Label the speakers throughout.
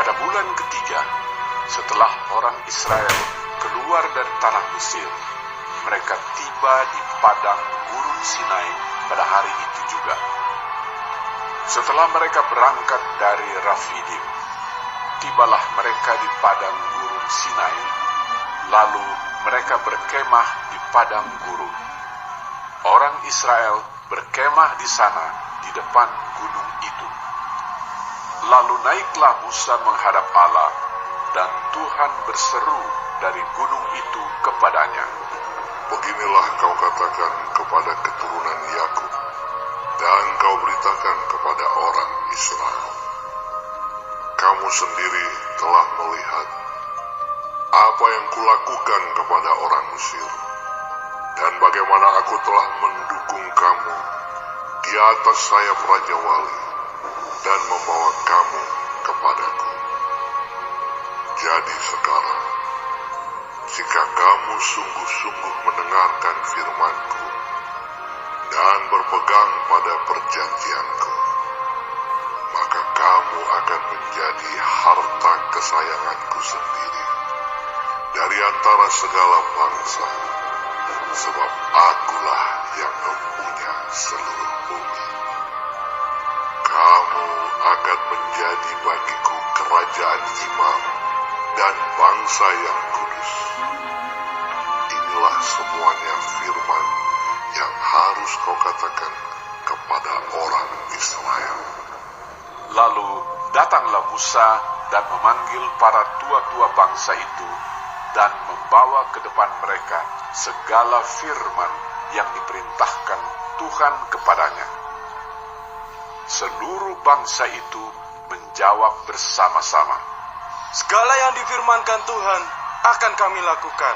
Speaker 1: Pada bulan ketiga, setelah orang Israel keluar dari tanah Mesir, mereka tiba di padang gurun Sinai pada hari itu juga. Setelah mereka berangkat dari Rafidim, tibalah mereka di padang gurun Sinai, lalu mereka berkemah di padang gurun. Orang Israel berkemah di sana di depan gunung itu. Lalu naiklah Musa menghadap Allah, dan Tuhan berseru dari gunung itu kepadanya.
Speaker 2: Beginilah kau katakan kepada keturunan Yakub, dan kau beritakan kepada orang Israel. Kamu sendiri telah melihat apa yang kulakukan kepada orang Mesir, dan bagaimana aku telah mendukung kamu di atas sayap Raja Wali, dan membawa kamu kepadaku. Jadi sekarang, jika kamu sungguh-sungguh mendengarkan firman-Ku dan berpegang pada perjanjian-Ku, maka kamu akan menjadi harta kesayangan-Ku sendiri dari antara segala bangsa, sebab Akulah yang mempunya seluruh bumi. Kamu akan menjadi bagiku kerajaan imam dan bangsa yang kudus. Inilah semuanya firman yang harus kau katakan kepada orang Israel.
Speaker 1: Lalu datanglah Musa dan memanggil para tua-tua bangsa itu dan membawa ke depan mereka segala firman yang diperintahkan Tuhan kepadanya. Seluruh bangsa itu menjawab bersama-sama,
Speaker 3: "Segala yang difirmankan Tuhan akan kami lakukan."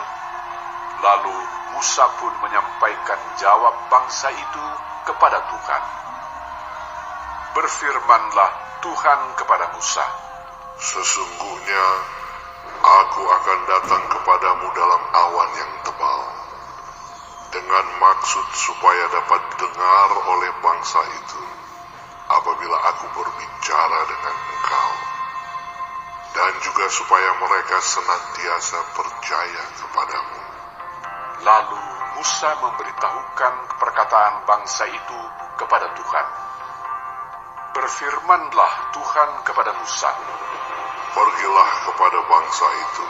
Speaker 1: Lalu Musa pun menyampaikan jawab bangsa itu kepada Tuhan. Berfirmanlah Tuhan kepada Musa,
Speaker 2: Sesungguhnya aku akan datang kepadamu dalam awan yang tebal, dengan maksud supaya dapat dengar oleh bangsa itu apabila aku berbicara dengan engkau, dan juga supaya mereka senantiasa percaya kepadamu.
Speaker 1: Lalu Musa memberitahukan perkataan bangsa itu kepada Tuhan. Berfirmanlah Tuhan kepada Musa,
Speaker 2: Pergilah kepada bangsa itu,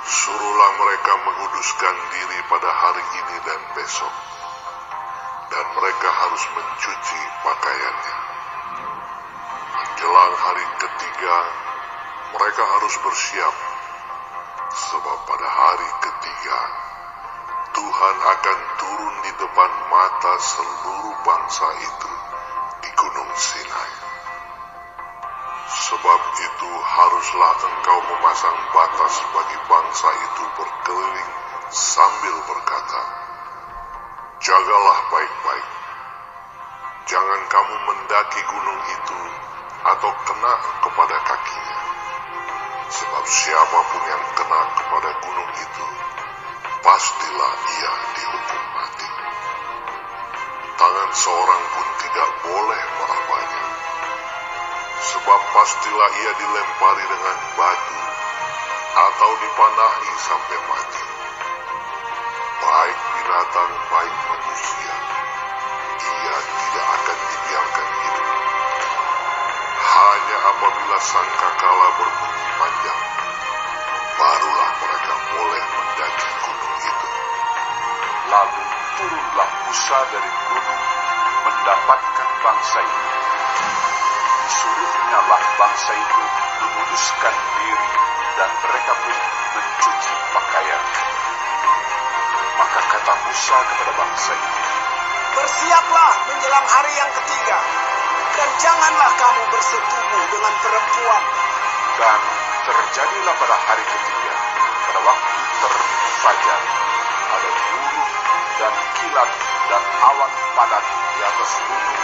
Speaker 2: suruhlah mereka menguduskan diri pada hari ini dan besok, dan mereka harus mencuci pakaiannya. Menjelang hari ketiga, mereka harus bersiap, sebab pada hari ketiga, Tuhan akan turun di depan mata seluruh bangsa itu di Gunung Sinai. Sebab itu haruslah engkau memasang batas bagi bangsa itu berkeliling sambil berkata, Jagalah baik-baik, jangan kamu mendaki gunung itu atau kena kepada kakinya. Sebab siapapun yang kena kepada gunung itu, pastilah ia dihukum mati. Tangan seorang pun tidak boleh merabanya, sebab pastilah ia dilempari dengan batu atau dipanahi sampai mati. Baik binatang, baik manusia, ia tidak akan dibiarkan hidup. Hanya apabila sangkakala berbunyi panjang, barulah mereka boleh mendaki gunung itu.
Speaker 1: lalu turunlah Musa dari gunung mendapatkan bangsa itu. Disuruhnyalah bangsa itu menguduskan diri, dan mereka pun mencuci pakaian. Maka kata Musa kepada bangsa itu,
Speaker 4: Bersiaplah menjelang hari yang ketiga, dan janganlah kamu bersetubuh dengan perempuan.
Speaker 1: dan terjadilah pada hari ketiga, pada waktu terbit fajar, ada burung dan kilat dan awan padat di atas gunung,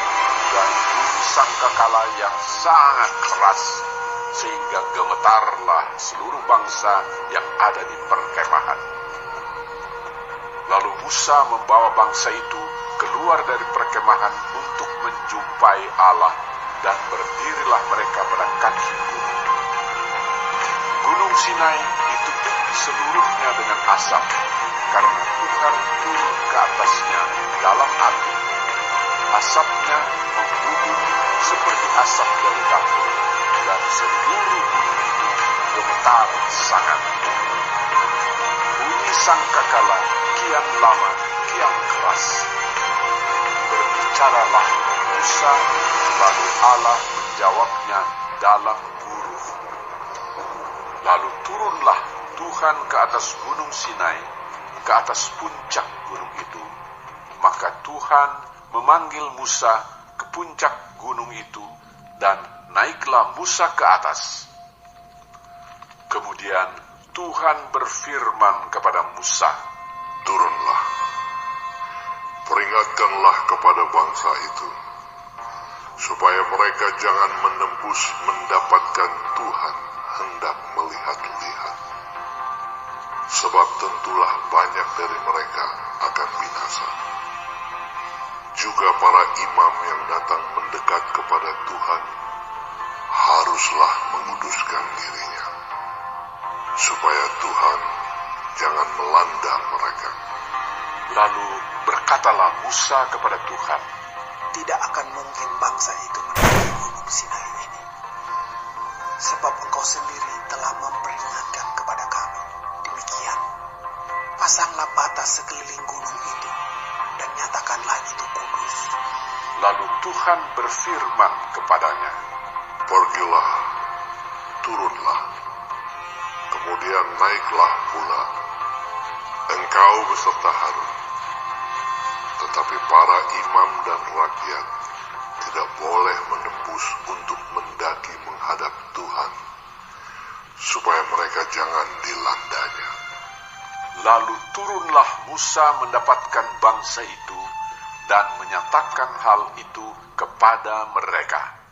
Speaker 1: dan bunyi sangkakala yang sangat keras, sehingga gemetarlah seluruh bangsa yang ada di perkemahan. Lalu Musa membawa bangsa itu keluar dari perkemahan untuk menjumpai Allah, dan berdirilah mereka pada kaki gunung. Gunung Sinai ditutup seluruhnya dengan asap, karena Tuhan turun ke atasnya dalam api. Asapnya membubung seperti asap dari dapur, dan seluruh gunung itu gemetar sangat. Bunyi sangkakala kian lama, kian keras. Berbicaralah Musa, lalu Allah menjawabnya dalam huruf. Lalu turunlah Tuhan ke atas gunung Sinai, ke atas puncak gunung itu. Maka Tuhan memanggil Musa ke puncak gunung itu, dan naiklah Musa ke atas. Kemudian Tuhan berfirman kepada Musa,
Speaker 2: Turunlah, peringatkanlah kepada bangsa itu, supaya mereka jangan menembus mendapatkan Tuhan hendak melihat-lihat. Sebab tentulah banyak dari mereka akan binasa. Juga para imam yang datang mendekat kepada Tuhan haruslah menguduskan dirinya, supaya Tuhan jangan melanda mereka.
Speaker 1: Lalu berkatalah Musa kepada Tuhan,
Speaker 4: Tidak akan mungkin bangsa itu mendaki gunung Sinai ini, sebab engkau sendiri telah memperingatkan kepada kami. Demikian, pasanglah batas sekeliling gunung itu, dan nyatakanlah itu kudus.
Speaker 1: Lalu Tuhan berfirman kepadanya,
Speaker 2: Pergilah, turunlah, kemudian naiklah pula, engkau beserta Harun. Tetapi para imam dan rakyat tidak boleh menembus untuk mendaki menghadap Tuhan, supaya mereka jangan dilandanya.
Speaker 1: Lalu turunlah Musa mendapatkan bangsa itu dan menyatakan hal itu kepada mereka.